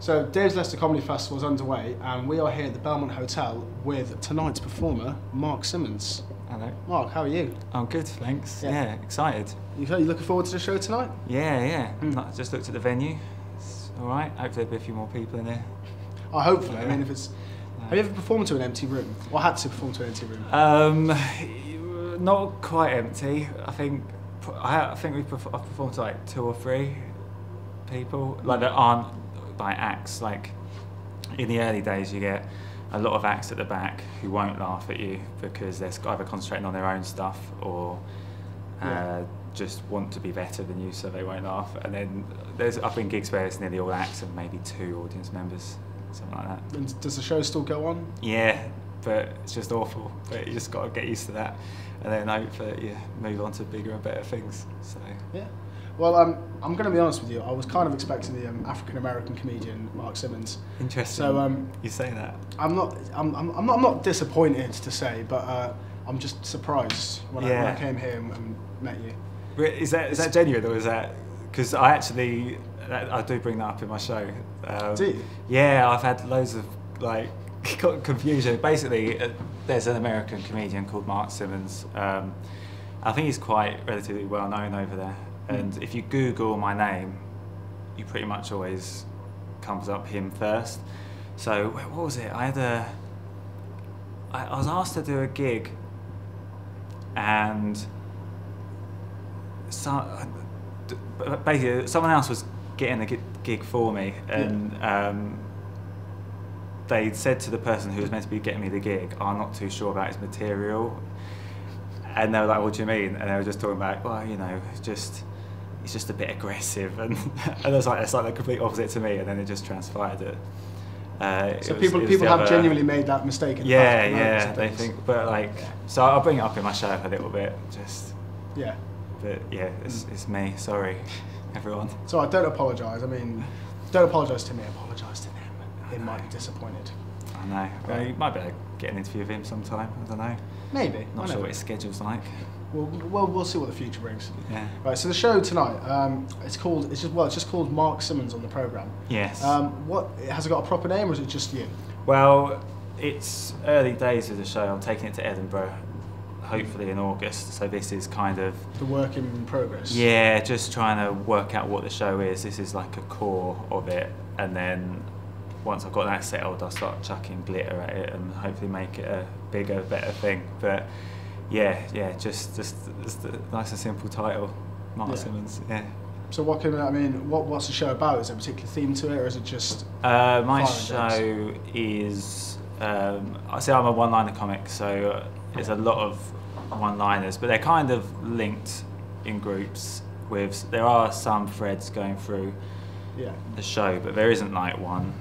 So Dave's Leicester Comedy Festival is underway, and we are here at the Belmont Hotel with tonight's performer, Mark Simmons. Hello. Mark, how are you? I'm good, thanks. Yeah, excited. You looking forward to the show tonight? Yeah. I just looked at the venue. It's all right. Hopefully there'll be a few more people in there. Oh, hopefully. Yeah. I mean, if it's... Have you ever performed to an empty room? Or had to perform to an empty room? Not quite empty. I think I've performed to like 2 or 3 people, like that aren't like acts. Like in the early days, you get a lot of acts at the back who won't laugh at you because they're either concentrating on their own stuff or just want to be better than you, so they won't laugh. And then I've been gigs where it's nearly all acts and maybe 2 audience members, something like that. And does the show still go on? Yeah, but it's just awful. But you just got to get used to that, and then hope that you move on to bigger and better things. So yeah. Well, I'm going to be honest with you. I was kind of expecting the African American comedian Mark Simmons. Interesting. So you say that. I'm not disappointed to say, but I'm just surprised when I came here and met you. Is that genuine, or is that because I do bring that up in my show? Do you? Yeah, I've had loads of like confusion. Basically, there's an American comedian called Mark Simmons. I think he's quite relatively well known over there. And if you Google my name, you pretty much always comes up him first. So what was it? I was asked to do a gig, and basically someone else was getting a gig for me, and they said to the person who was meant to be getting me the gig, "I'm not too sure about his material." And they were like, "What do you mean?" And they were just talking about, well, you know, he's just a bit aggressive, and it's like the complete opposite to me. And then it just transpired that. So people have genuinely made that mistake. In the past, they think, but like, so I'll bring it up in my show a little bit, just. Yeah. But yeah, it's me. Sorry, everyone. So I don't apologise. I mean, don't apologise to me. Apologise to them. They might be disappointed. I know. Well, you might be able to get an interview with him sometime. I don't know. Maybe. Not sure what his schedule's like. We'll see what the future brings. Yeah. Right. So the show tonight, it's just called Mark Simmons on the programme. Yes. Has it got a proper name, or is it just you? Well, it's early days of the show. I'm taking it to Edinburgh, hopefully in August. So this is kind of the work in progress. Yeah, just trying to work out what the show is. This is like a core of it, and then once I've got that settled, I'll start chucking glitter at it and hopefully make it a bigger, better thing. But yeah, just the nice and simple title, Mark Simmons. Yeah. So what's the show about? Is there a particular theme to it, or is it just? My show is. I say I'm a one-liner comic, so there's a lot of one-liners, but they're kind of linked in groups. There are some threads going through the show, but there isn't like one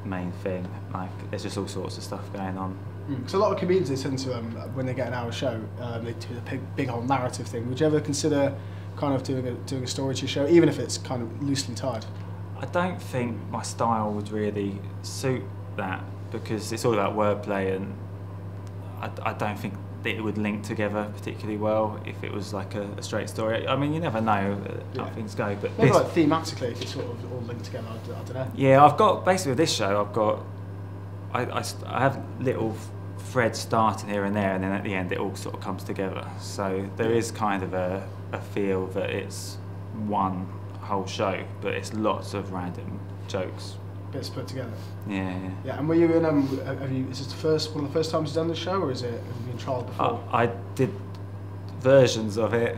main thing. Like there's just all sorts of stuff going on. So a lot of comedians, they tend to when they get an hour show, they do the big whole narrative thing. Would you ever consider kind of doing a story to your show, even if it's kind of loosely tied? I don't think my style would really suit that, because it's all about wordplay, and I don't think that it would link together particularly well if it was like a straight story. I mean, you never know how things go, but maybe like thematically, if it's sort of all linked together, I don't know. Yeah, I've got basically with this show, I have little threads starting here and there, and then at the end it all sort of comes together. So there is kind of a feel that it's one whole show, but it's lots of random jokes. Bits put together. Yeah. And were you in? Is this one of the first times you've done the show, or have you been trialled before? I did versions of it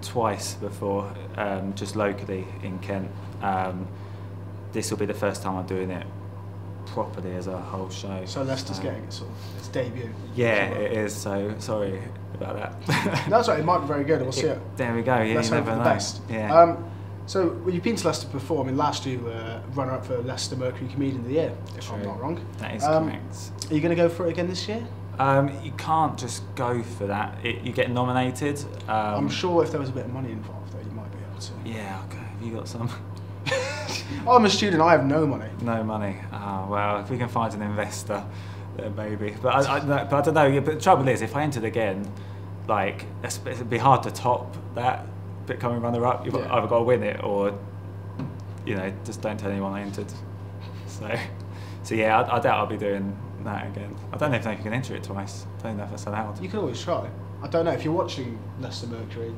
twice before, just locally in Kent. This will be the first time I'm doing it properly as a whole show. So Leicester's getting it sort of its debut. Yeah, it is. So sorry about that. That's right. It might be very good. We'll see it. There we go. Yeah, let's hope for the best. Yeah. So you've been to Leicester before. I mean, last year you were runner-up for Leicester Mercury Comedian of the Year, if I'm not wrong. That is correct. Are you going to go for it again this year? You can't just go for that. You get nominated. I'm sure if there was a bit of money involved, though, you might be able to. Yeah. Okay. Have you got some? I'm a student. I have no money. No money. Oh, well, if we can find an investor, then maybe. But I don't know. Yeah, but the trouble is, if I entered again, like it'd be hard to top that. Becoming runner-up, you've either got to win it, or just don't tell anyone I entered. So yeah, I doubt I'll be doing that again. I don't even know if you can enter it twice. I don't know if that's allowed. You can always try. I don't know, if you're watching Leicester Mercury,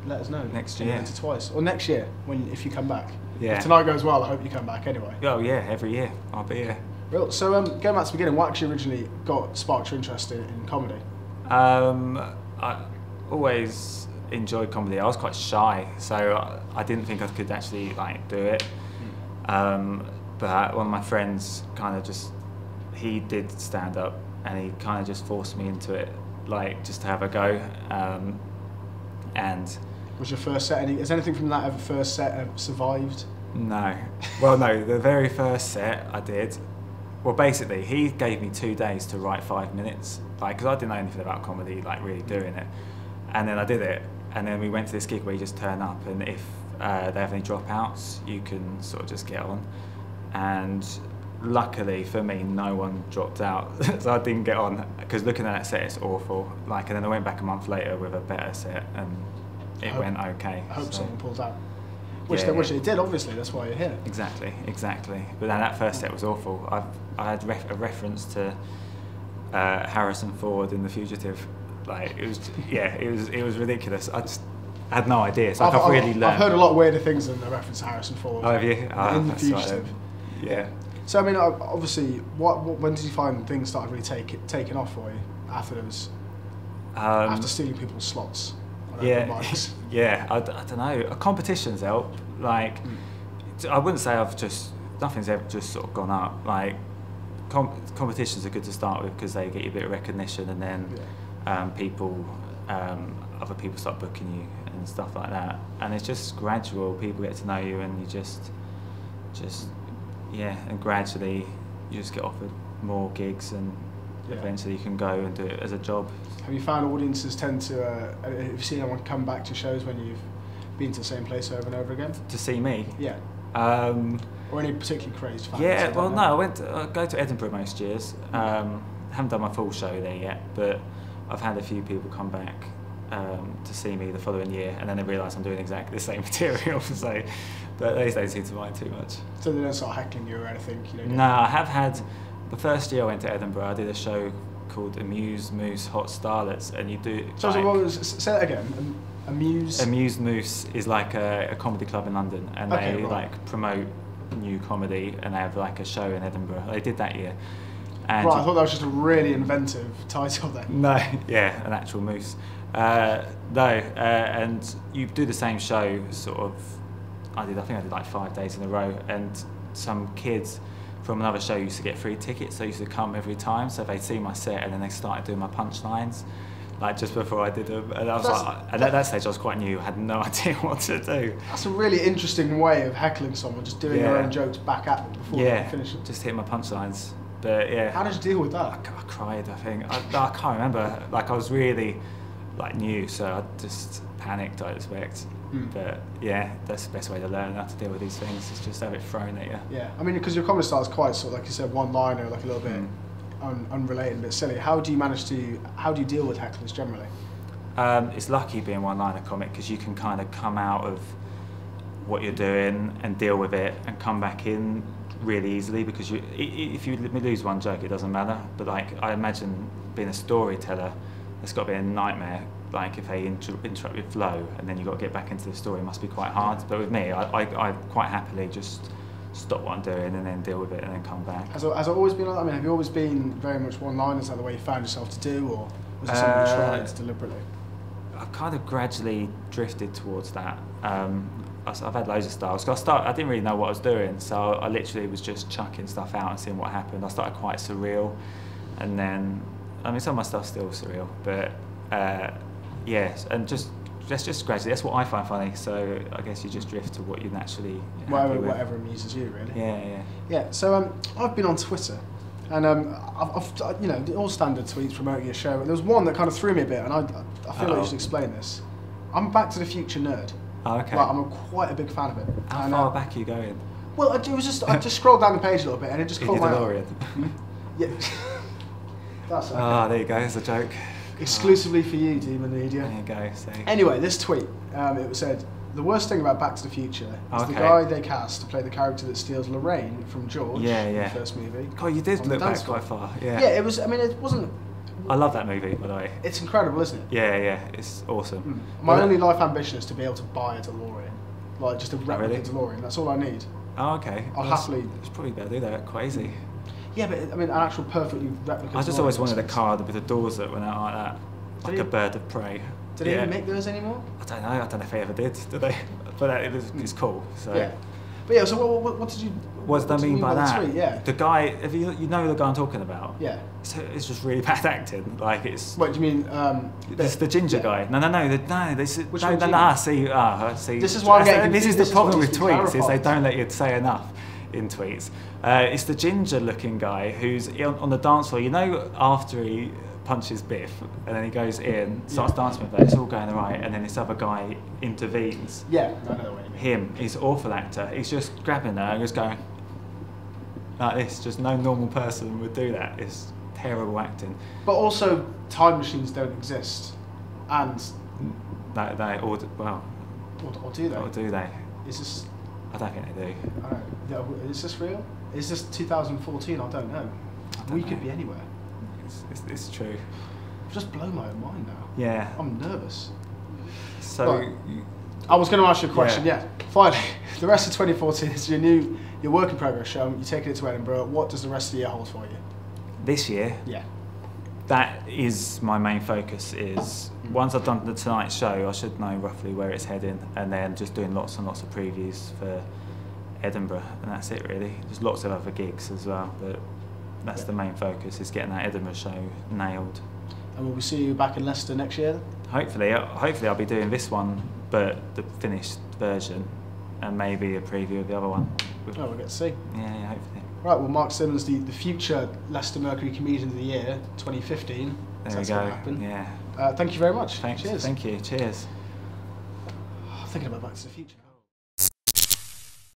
let us know. Next Can you year. enter twice? Or next year, if you come back. Yeah. If tonight goes well, I hope you come back anyway. Oh yeah, every year I'll be here. Real. So going back to the beginning, what actually originally sparked your interest in comedy? I always enjoyed comedy. I was quite shy, so I didn't think I could actually like do it. But one of my friends he did stand up, and he kind of just forced me into it, like just to have a go. And was your first set has anything from that first set survived? No. Well, no. The very first set I did. Well, basically, he gave me 2 days to write 5 minutes, like, because I didn't know anything about comedy, like really doing it. And then I did it, and then we went to this gig where you just turn up, and if they have any dropouts, you can sort of just get on. And luckily for me, no one dropped out, so I didn't get on. Because looking at that set, it's awful. Like, and then I went back a month later with a better set, and it went okay. I hope so. someone pulls out. Which they did, obviously. That's why you're here. Exactly. But then that first set was awful. I had a reference to Harrison Ford in The Fugitive. Like it was ridiculous. I just had no idea. So I've really learned. I've heard a lot weirder things than the reference to Harrison Ford. Oh, have you? In The Fugitive. Right. Yeah. So I mean, obviously, when did you find things started really taking off for you after after stealing people's slots? Yeah, yeah. I don't know. Competitions help. Like, I wouldn't say nothing's ever just sort of gone up. Like, competitions are good to start with because they get you a bit of recognition, and then other people start booking you and stuff like that. And it's just gradual. People get to know you, and you just and gradually you just get offered more gigs, and eventually you can go and do it as a job. Have you found audiences tend to, have you seen anyone come back to shows when you've been to the same place over and over again? To see me? Yeah. Or any particularly crazed fans? Yeah, well no, I go to Edinburgh most years. Haven't done my full show there yet, but I've had a few people come back to see me the following year, and then they realise I'm doing exactly the same material, so but they don't seem to mind too much. So they don't start heckling you or anything? No, I have had, the first year I went to Edinburgh, I did a show called Amuse Moose Hot Starlets, and you do... So say that again. Amuse Moose is like a comedy club in London, and they like promote new comedy, and they have like a show in Edinburgh. They did that year. And I thought that was just a really inventive title then. No, yeah, an actual moose. And you do the same show sort of, I think I did like 5 days in a row, and some kids from another show used to get free tickets, so they used to come every time, so they'd see my set and then they started doing my punchlines, like just before I did them. And I was at that stage I was quite new, I had no idea what to do. That's a really interesting way of heckling someone, just doing your own jokes back at them before they finish them. Just hitting my punchlines. But yeah. How did you deal with that? I cried, I think. I can't remember. Like, I was really new, so I just panicked, I expect. But yeah, that's the best way to learn how to deal with these things, is just have it thrown at you. Yeah, I mean, because your comedy style is quite sort of, like you said, one-liner, like a little bit unrelated, a bit silly. How do you deal with hecklers generally? It's lucky being one-liner comic, because you can kind of come out of what you're doing and deal with it and come back in really easily, because if you lose one joke, it doesn't matter. But like, I imagine being a storyteller, it's got to be a nightmare. Like, if they interrupt your flow and then you've got to get back into the story, it must be quite hard. But with me, I quite happily just stop what I'm doing and then deal with it and then come back. Has it always been like that? I mean, have you always been very much one-liners? Is that the way you found yourself to do, or was it something you tried deliberately? I've kind of gradually drifted towards that. I've had loads of styles. I didn't really know what I was doing, so I literally was just chucking stuff out and seeing what happened. I started quite surreal, and then, I mean, some of my stuff's still surreal, but yes, and just gradually. That's what I find funny. So I guess you just drift to what you naturally. Whatever amuses you, really. Yeah. So I've been on Twitter, and I've all standard tweets promoting your show. There was one that kind of threw me a bit, and I feel like you should explain this. I'm a Back to the Future nerd. Oh, okay. Like, I'm quite a big fan of it. How far back are you going? Well, I just scrolled down the page a little bit, and it just caught my eye. Yeah. That's okay. Oh, there you go. It's a joke. Exclusively for you, Demon Media. There you go. See. Anyway, this tweet, it said, The worst thing about Back to the Future is the guy they cast to play the character that steals Lorraine from George in the first movie. God, you did look back quite far. Yeah. Yeah, it was. I mean, it wasn't. I love that movie, by the way. It's incredible, isn't it? Yeah, it's awesome. My only life ambition is to be able to buy a DeLorean, like just a replica DeLorean. That's all I need. Oh, okay. I'll happily. It's probably better to do that. Quite easy. Yeah, but I mean, an actual perfectly replica. I just always wanted a car with the doors that went out like that, like a bird of prey. Did they even make those anymore? I don't know. I don't know if they ever did they? But it's cool. So. Yeah. But yeah, so what did you... What does that mean by that? Tweet? Yeah. The guy, if you know the guy I'm talking about? Yeah. So it's just really bad acting. Like it's... What do you mean? It's the ginger guy. No. Which one do you mean? See. This is why I'm getting This is the problem with tweets, clarified. is they don't let you say enough in tweets. It's the ginger looking guy who's on the dance floor. You know, after he punches Biff and then he goes in, starts dancing with her, it's all going right, and then this other guy intervenes. Yeah, I know what you mean. Him, he's an awful actor. He's just grabbing her and just going like this. Just no normal person would do that. It's terrible acting. But also, time machines don't exist, and or do they? Or do they? Is this? I don't think they do. I don't know. Is this real? Is this 2014? I don't know. We could be anywhere. It's true. I've just blown my own mind now. Yeah. I'm nervous. So, right. I was going to ask you a question. Yeah. Finally, the rest of 2014 is your work in progress show. You're taking it to Edinburgh. What does the rest of the year hold for you? This year? Yeah. That is my main focus. Is once I've done the Tonight Show, I should know roughly where it's heading, and then just doing lots and lots of previews for Edinburgh, and that's it really. There's lots of other gigs as well, but that's the main focus, is getting that Edinburgh show nailed. And will we see you back in Leicester next year? Hopefully I'll be doing this one, but the finished version, and maybe a preview of the other one. Oh, we'll get to see. Yeah, hopefully. Right, well, Mark Simmons, the future Leicester Mercury Comedian of the Year, 2015. There we go. Happen. Yeah. Thank you very much. Thanks. Cheers. Thank you. Cheers. Thinking about Back to the Future.